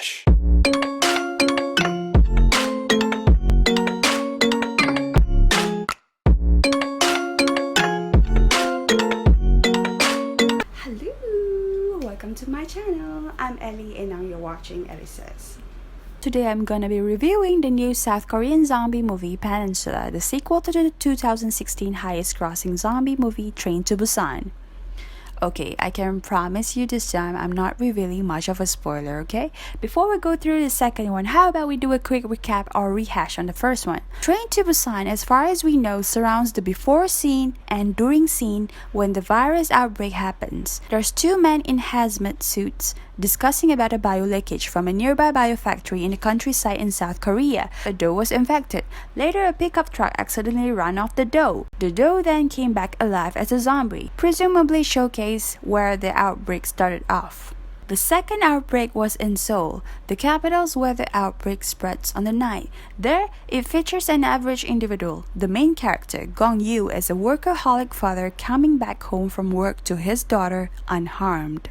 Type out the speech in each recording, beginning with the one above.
Hush. Hello! Welcome to my channel. I'm Ellie and now you're watching Ellie Says. Today I'm gonna be reviewing the new South Korean zombie movie Peninsula, the sequel to the 2016 highest grossing zombie movie Train to Busan. Okay, I can promise you this time I'm not revealing much of a spoiler, okay? Before we go through the second one, how about we do a quick recap or rehash on the first one? Train to Busan, as far as we know, surrounds the before scene and during scene when the virus outbreak happens. There's two men in hazmat suits discussing about a bio leakage from a nearby biofactory in the countryside in South Korea. A dough was infected. Later, a pickup truck accidentally ran off the dough. The dough then came back alive as a zombie, presumably showcase where the outbreak started off. The second outbreak was in Seoul, the capitals where the outbreak spreads on the night. There, it features an average individual. The main character, Gong-yu, is a workaholic father coming back home from work to his daughter unharmed,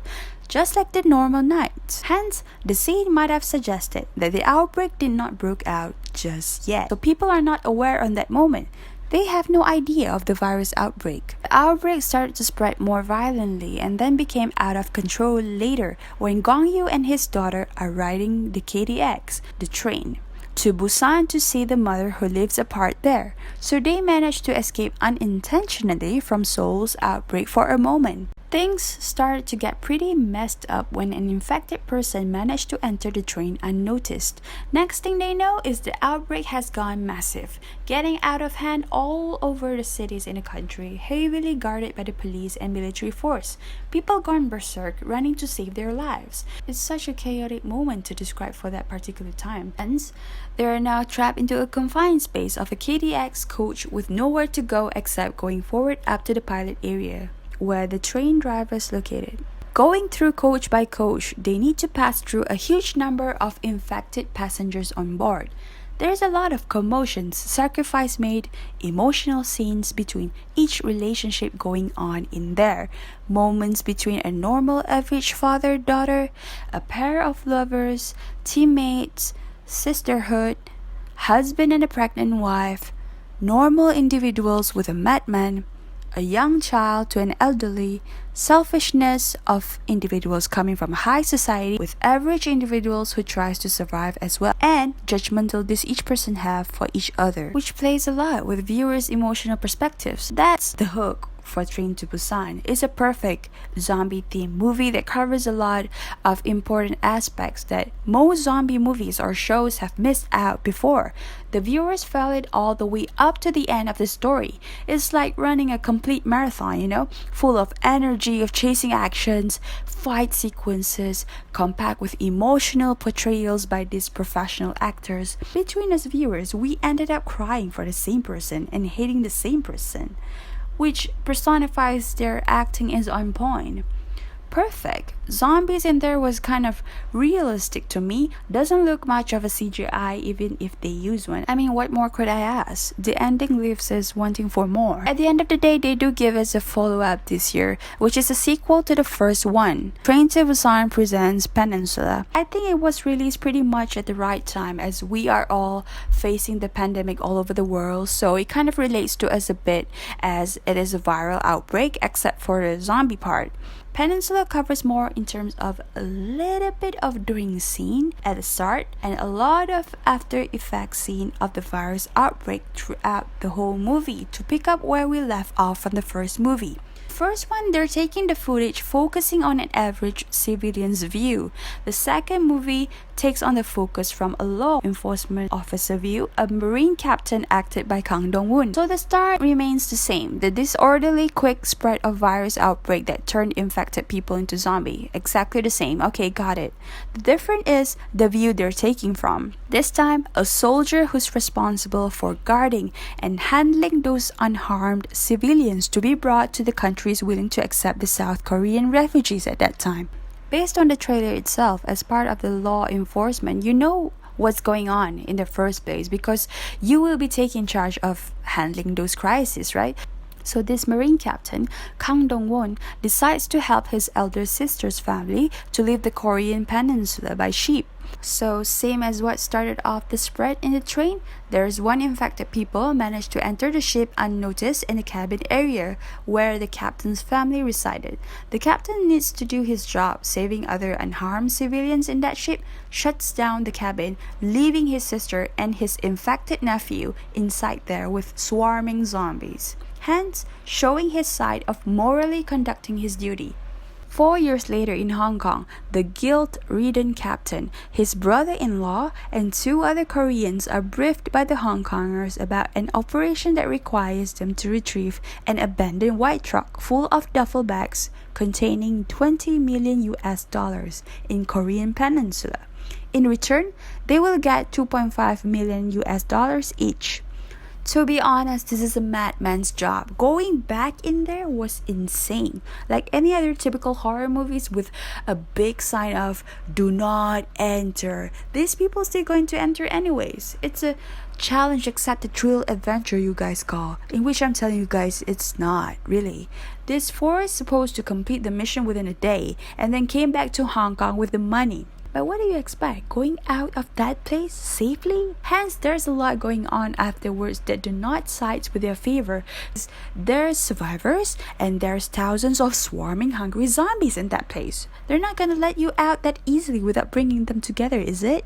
just like the normal night. Hence, the scene might have suggested that the outbreak did not break out just yet. So people are not aware on that moment. They have no idea of the virus outbreak. The outbreak started to spread more violently and then became out of control later when Gong-yu and his daughter are riding the KTX, the train, to Busan to see the mother who lives apart there. So they managed to escape unintentionally from Seoul's outbreak for a moment. Things started to get pretty messed up when an infected person managed to enter the train unnoticed. Next thing they know is the outbreak has gone massive, getting out of hand all over the cities in the country, heavily guarded by the police and military force. People gone berserk, running to save their lives. It's such a chaotic moment to describe for that particular time. Hence, they are now trapped into a confined space of a KTX coach with nowhere to go except going forward up to the pilot area, where the train driver is located. Going through coach by coach, they need to pass through a huge number of infected passengers on board. There's a lot of commotions, sacrifice made, emotional scenes between each relationship going on in there. Moments between a normal average father-daughter, a pair of lovers, teammates, sisterhood, husband and a pregnant wife, normal individuals with a madman, a young child to an elderly, selfishness of individuals coming from high society with average individuals who tries to survive as well, and judgmental this each person have for each other, which plays a lot with viewers' emotional perspectives. That's the hook for Train to Busan. It's a perfect zombie themed movie that covers a lot of important aspects that most zombie movies or shows have missed out before. The viewers felt it all the way up to the end of the story. It's like running a complete marathon, full of energy, of chasing actions, fight sequences, compact with emotional portrayals by these professional actors. Between us viewers, we ended up crying for the same person and hating the same person, which personifies their acting is on point. Perfect. Zombies in there was kind of realistic to me. Doesn't look much of a CGI even if they use one. I mean, what more could I ask? The ending leaves us wanting for more. At the end of the day, they do give us a follow-up this year, which is a sequel to the first one. Train to Busan presents Peninsula. I think it was released pretty much at the right time as we are all facing the pandemic all over the world, so it kind of relates to us a bit as it is a viral outbreak except for the zombie part. Peninsula covers more in terms of a little bit of during scene at the start and a lot of after effect scene of the virus outbreak throughout the whole movie to pick up where we left off from the first movie. First one, they're taking the footage focusing on an average civilian's view. The second movie takes on the focus from a law enforcement officer view, a marine captain acted by Kang Dong-woon. So the start remains the same, the disorderly quick spread of virus outbreak that turned infected people into zombie. Exactly the same. Okay, got it. The difference is the view they're taking from. This time, a soldier who's responsible for guarding and handling those unharmed civilians to be brought to the countries willing to accept the South Korean refugees at that time. Based on the trailer itself, as part of the law enforcement, you know what's going on in the first place because you will be taking charge of handling those crises, right? So this Marine captain, Kang Dong-won, decides to help his elder sister's family to leave the Korean peninsula by ship. So same as what started off the spread in the train, there's one infected people managed to enter the ship unnoticed in the cabin area where the captain's family resided. The captain needs to do his job, saving other unharmed civilians in that ship, shuts down the cabin, leaving his sister and his infected nephew inside there with swarming zombies, hence showing his side of morally conducting his duty. 4 years later in Hong Kong, the guilt-ridden captain, his brother-in-law, and 2 other Koreans are briefed by the Hong Kongers about an operation that requires them to retrieve an abandoned white truck full of duffel bags containing 20 million US dollars in Korean Peninsula. In return, they will get 2.5 million US dollars each. To be honest, this is a madman's job. Going back in there was insane. Like any other typical horror movies with a big sign of "Do not enter." These people still going to enter anyways. It's a challenge except the thrill adventure you guys call, in which I'm telling you guys it's not, really. This 4 is supposed to complete the mission within a day and then came back to Hong Kong with the money. But what do you expect? Going out of that place safely? Hence, there's a lot going on afterwards that do not side with their favor. There's survivors and there's thousands of swarming hungry zombies in that place. They're not gonna let you out that easily without bringing them together, is it?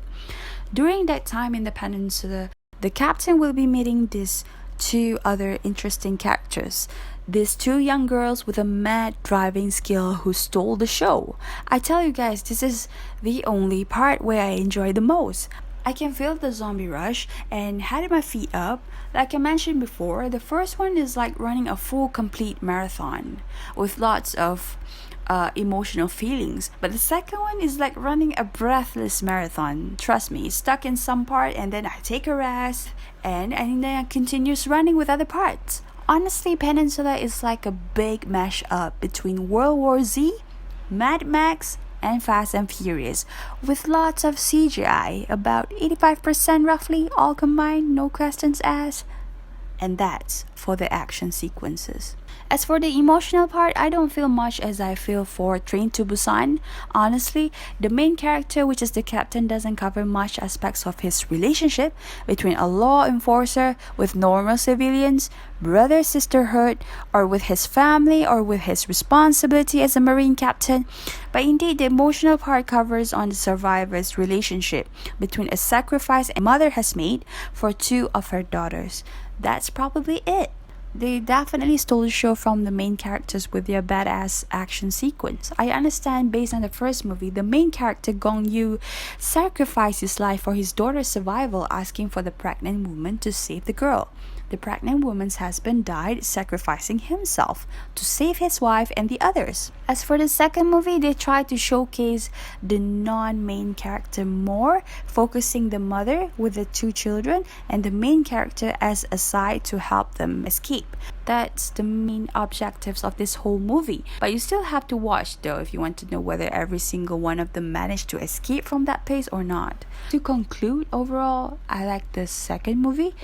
During that time in the peninsula, the captain will be meeting these 2 other interesting characters. These 2 young girls with a mad driving skill who stole the show. I tell you guys, this is the only part where I enjoy the most. I can feel the zombie rush and had my feet up. Like I mentioned before, the first one is like running a full complete marathon with lots of emotional feelings, but the second one is like running a breathless marathon. Trust me, stuck in some part and then I take a rest and then I continues running with other parts. Honestly, Peninsula is like a big mash-up between World War Z, Mad Max, and Fast and Furious, with lots of CGI, about 85% roughly, all combined, no questions asked. And that's for the action sequences. As for the emotional part, I don't feel much as I feel for Train to Busan. Honestly, the main character, which is the captain, doesn't cover much aspects of his relationship between a law enforcer with normal civilians, brother-sisterhood, or with his family, or with his responsibility as a marine captain. But indeed, the emotional part covers on the survivor's relationship between a sacrifice a mother has made for 2 of her daughters. That's probably it. They definitely stole the show from the main characters with their badass action sequence. I understand based on the first movie, the main character Gong Yu sacrificed his life for his daughter's survival, asking for the pregnant woman to save the girl. The pregnant woman's husband died, sacrificing himself to save his wife and the others. As for the second movie, they tried to showcase the non-main character more, focusing the mother with the 2 children and the main character as a side to help them escape. That's the main objectives of this whole movie. But you still have to watch though if you want to know whether every single one of them managed to escape from that place or not. To conclude, overall, I like the second movie,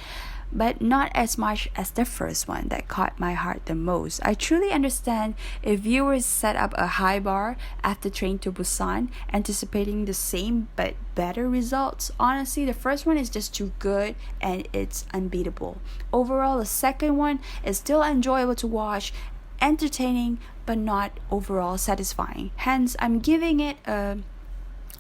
but not as much as the first one that caught my heart the most. I truly understand if viewers set up a high bar after Train to Busan, anticipating the same but better results. Honestly, the first one is just too good and it's unbeatable. Overall, the second one is still enjoyable to watch, entertaining, but not overall satisfying. Hence, I'm giving it a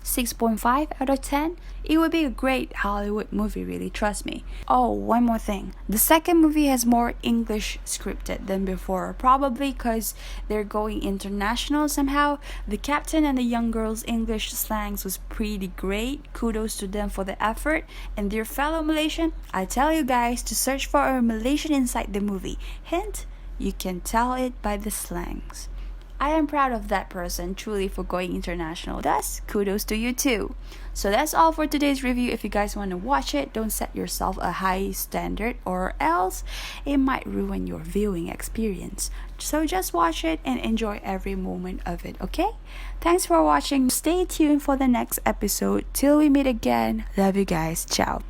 6.5 out of 10. It would be a great Hollywood movie, really, trust me. Oh, one more thing. The second movie has more English scripted than before, probably because they're going international somehow. The captain and the young girl's English slangs was pretty great. Kudos to them for the effort. And their fellow Malaysian, I tell you guys to search for a Malaysian inside the movie. Hint, you can tell it by the slangs. I am proud of that person truly for going international. Thus, kudos to you too. So that's all for today's review. If you guys want to watch it, don't set yourself a high standard or else it might ruin your viewing experience. So just watch it and enjoy every moment of it, okay? Thanks for watching. Stay tuned for the next episode. Till we meet again. Love you guys. Ciao.